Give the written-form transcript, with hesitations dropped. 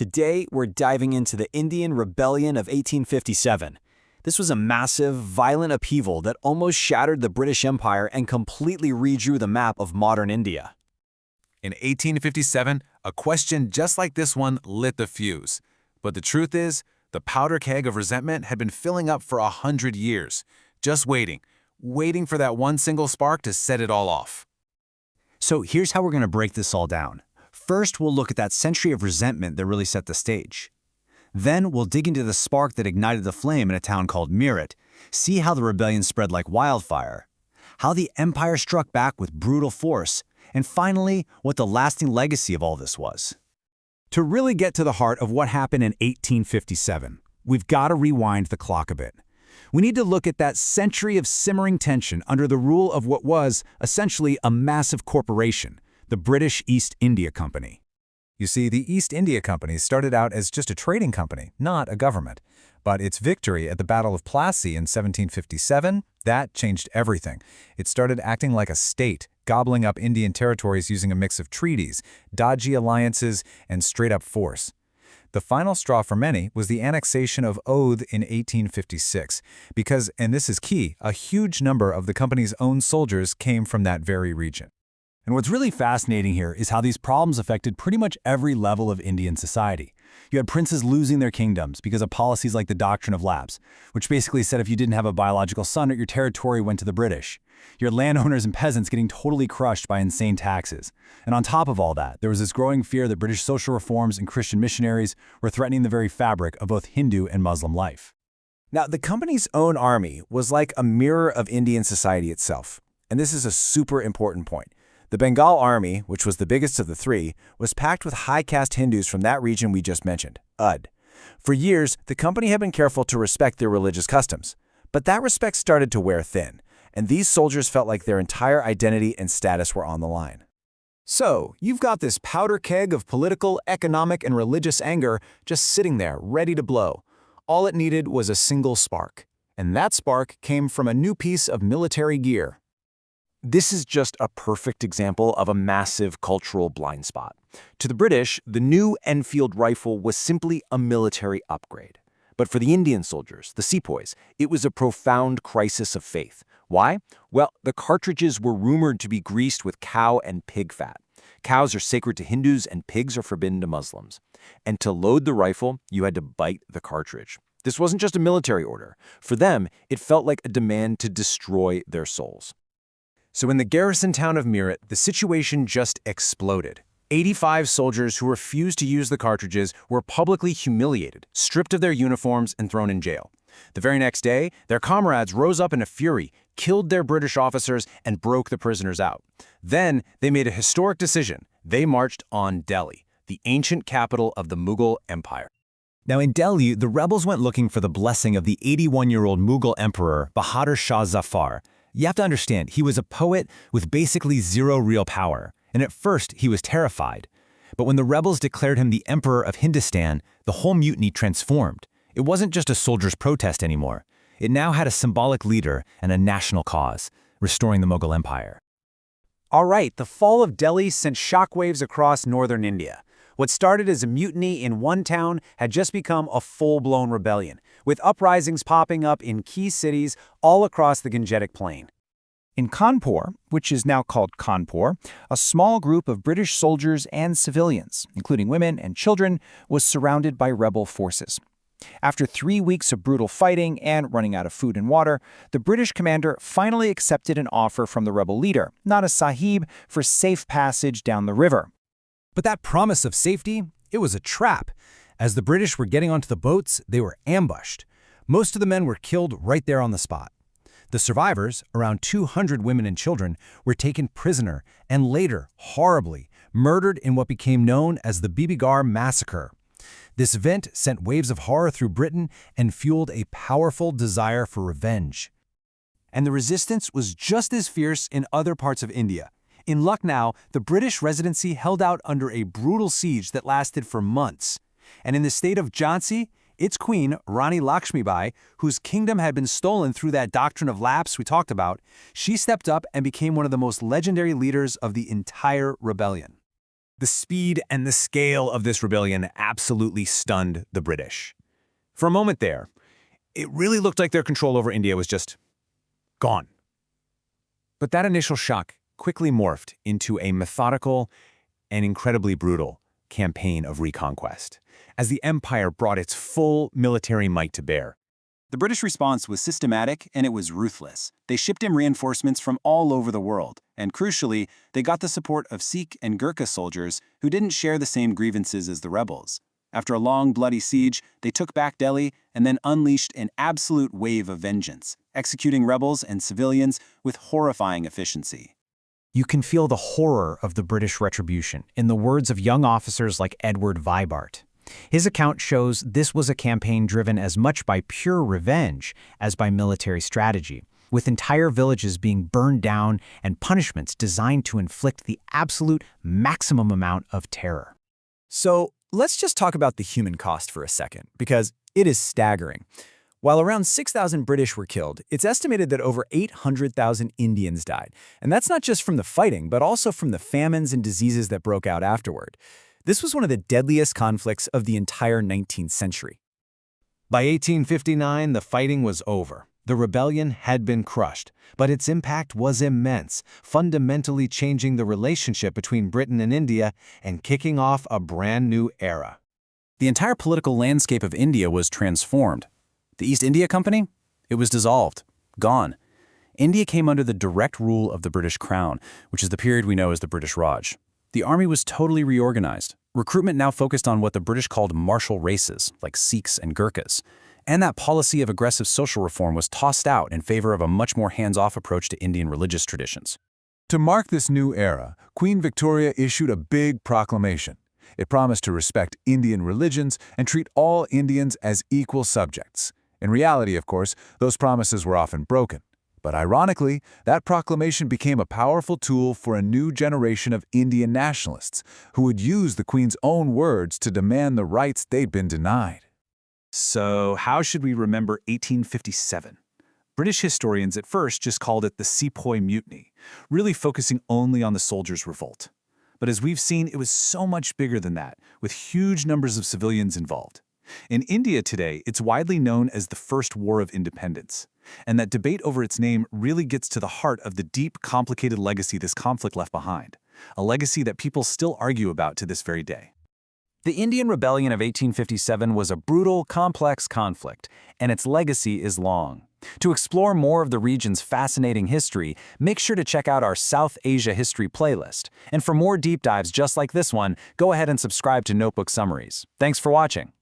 Today, we're diving into the Indian Rebellion of 1857. This was a massive, violent upheaval that almost shattered the British Empire and completely redrew the map of modern India. In 1857, a question just like this one lit the fuse. But the truth is, the powder keg of resentment had been filling up for 100 years, just waiting for that one single spark to set it all off. So here's how we're going to break this all down. First, we'll look at that century of resentment that really set the stage. Then we'll dig into the spark that ignited the flame in a town called Meerut, see how the rebellion spread like wildfire, how the empire struck back with brutal force, and finally, what the lasting legacy of all this was. To really get to the heart of what happened in 1857, we've got to rewind the clock a bit. We need to look at that century of simmering tension under the rule of what was, essentially, a massive corporation, the British East India Company. You see, the East India Company started out as just a trading company, not a government. But its victory at the Battle of Plassey in 1757, that changed everything. It started acting like a state, gobbling up Indian territories using a mix of treaties, dodgy alliances, and straight-up force. The final straw for many was the annexation of Oudh in 1856, because, and this is key, a huge number of the company's own soldiers came from that very region. And what's really fascinating here is how these problems affected pretty much every level of Indian society. You had princes losing their kingdoms because of policies like the Doctrine of Lapse, which basically said if you didn't have a biological son, your territory went to the British. You had landowners and peasants getting totally crushed by insane taxes. And on top of all that, there was this growing fear that British social reforms and Christian missionaries were threatening the very fabric of both Hindu and Muslim life. Now, the company's own army was like a mirror of Indian society itself. And this is a super important point. The Bengal army, which was the biggest of the three, was packed with high-caste Hindus from that region we just mentioned, Oudh. For years, the company had been careful to respect their religious customs. But that respect started to wear thin, and these soldiers felt like their entire identity and status were on the line. So, you've got this powder keg of political, economic, and religious anger just sitting there, ready to blow. All it needed was a single spark. And that spark came from a new piece of military gear. This is just a perfect example of a massive cultural blind spot. To the British, the new Enfield rifle was simply a military upgrade. But for the Indian soldiers, the Sepoys, it was a profound crisis of faith. Why? Well, the cartridges were rumored to be greased with cow and pig fat. Cows are sacred to Hindus and pigs are forbidden to Muslims. And to load the rifle, you had to bite the cartridge. This wasn't just a military order. For them, it felt like a demand to destroy their souls. So in the garrison town of Meerut, the situation just exploded. 85 soldiers who refused to use the cartridges were publicly humiliated, stripped of their uniforms, and thrown in jail. The very next day, their comrades rose up in a fury, killed their British officers, and broke the prisoners out. Then they made a historic decision. They marched on Delhi, the ancient capital of the Mughal Empire. Now in Delhi, the rebels went looking for the blessing of the 81-year-old Mughal emperor Bahadur Shah Zafar. You have to understand, he was a poet with basically zero real power, and at first he was terrified. But when the rebels declared him the emperor of Hindustan, the whole mutiny transformed. It wasn't just a soldier's protest anymore. It now had a symbolic leader and a national cause, restoring the Mughal Empire. All right, the fall of Delhi sent shockwaves across northern India. What started as a mutiny in one town had just become a full-blown rebellion, with uprisings popping up in key cities all across the Gangetic Plain. In Kanpur, which is now called Kanpur, a small group of British soldiers and civilians, including women and children, was surrounded by rebel forces. After 3 weeks of brutal fighting and running out of food and water, the British commander finally accepted an offer from the rebel leader, Nana Sahib, for safe passage down the river. But that promise of safety, it was a trap. As the British were getting onto the boats, they were ambushed. Most of the men were killed right there on the spot. The survivors, around 200 women and children, were taken prisoner and later, horribly, murdered in what became known as the Bibigar Massacre. This event sent waves of horror through Britain and fueled a powerful desire for revenge. And the resistance was just as fierce in other parts of India. In Lucknow, the British residency held out under a brutal siege that lasted for months. And in the state of Jhansi, its queen, Rani Lakshmibai, whose kingdom had been stolen through that Doctrine of Lapse we talked about, she stepped up and became one of the most legendary leaders of the entire rebellion. The speed and the scale of this rebellion absolutely stunned the British. For a moment there, it really looked like their control over India was just gone. But that initial shock quickly morphed into a methodical and incredibly brutal campaign of reconquest, as the empire brought its full military might to bear. The British response was systematic and it was ruthless. They shipped in reinforcements from all over the world, and crucially, they got the support of Sikh and Gurkha soldiers who didn't share the same grievances as the rebels. After a long, bloody siege, they took back Delhi and then unleashed an absolute wave of vengeance, executing rebels and civilians with horrifying efficiency. You can feel the horror of the British retribution in the words of young officers like Edward Vibart. His account shows this was a campaign driven as much by pure revenge as by military strategy, with entire villages being burned down and punishments designed to inflict the absolute maximum amount of terror. So let's just talk about the human cost for a second, because it is staggering. While around 6,000 British were killed, it's estimated that over 800,000 Indians died. And that's not just from the fighting, but also from the famines and diseases that broke out afterward. This was one of the deadliest conflicts of the entire 19th century. By 1859, the fighting was over. The rebellion had been crushed, but its impact was immense, fundamentally changing the relationship between Britain and India and kicking off a brand new era. The entire political landscape of India was transformed. The East India Company? It was dissolved, gone. India came under the direct rule of the British Crown, which is the period we know as the British Raj. The army was totally reorganized. Recruitment now focused on what the British called martial races, like Sikhs and Gurkhas. And that policy of aggressive social reform was tossed out in favor of a much more hands-off approach to Indian religious traditions. To mark this new era, Queen Victoria issued a big proclamation. It promised to respect Indian religions and treat all Indians as equal subjects. In reality, of course, those promises were often broken. But ironically, that proclamation became a powerful tool for a new generation of Indian nationalists who would use the Queen's own words to demand the rights they'd been denied. So how should we remember 1857? British historians at first just called it the Sepoy Mutiny, really focusing only on the soldiers' revolt. But as we've seen, it was so much bigger than that, with huge numbers of civilians involved. In India today, it's widely known as the First War of Independence. And that debate over its name really gets to the heart of the deep, complicated legacy this conflict left behind, a legacy that people still argue about to this very day. The Indian Rebellion of 1857 was a brutal, complex conflict, and its legacy is long. To explore more of the region's fascinating history, make sure to check out our South Asia History playlist. And for more deep dives just like this one, go ahead and subscribe to Notebook Summaries. Thanks for watching.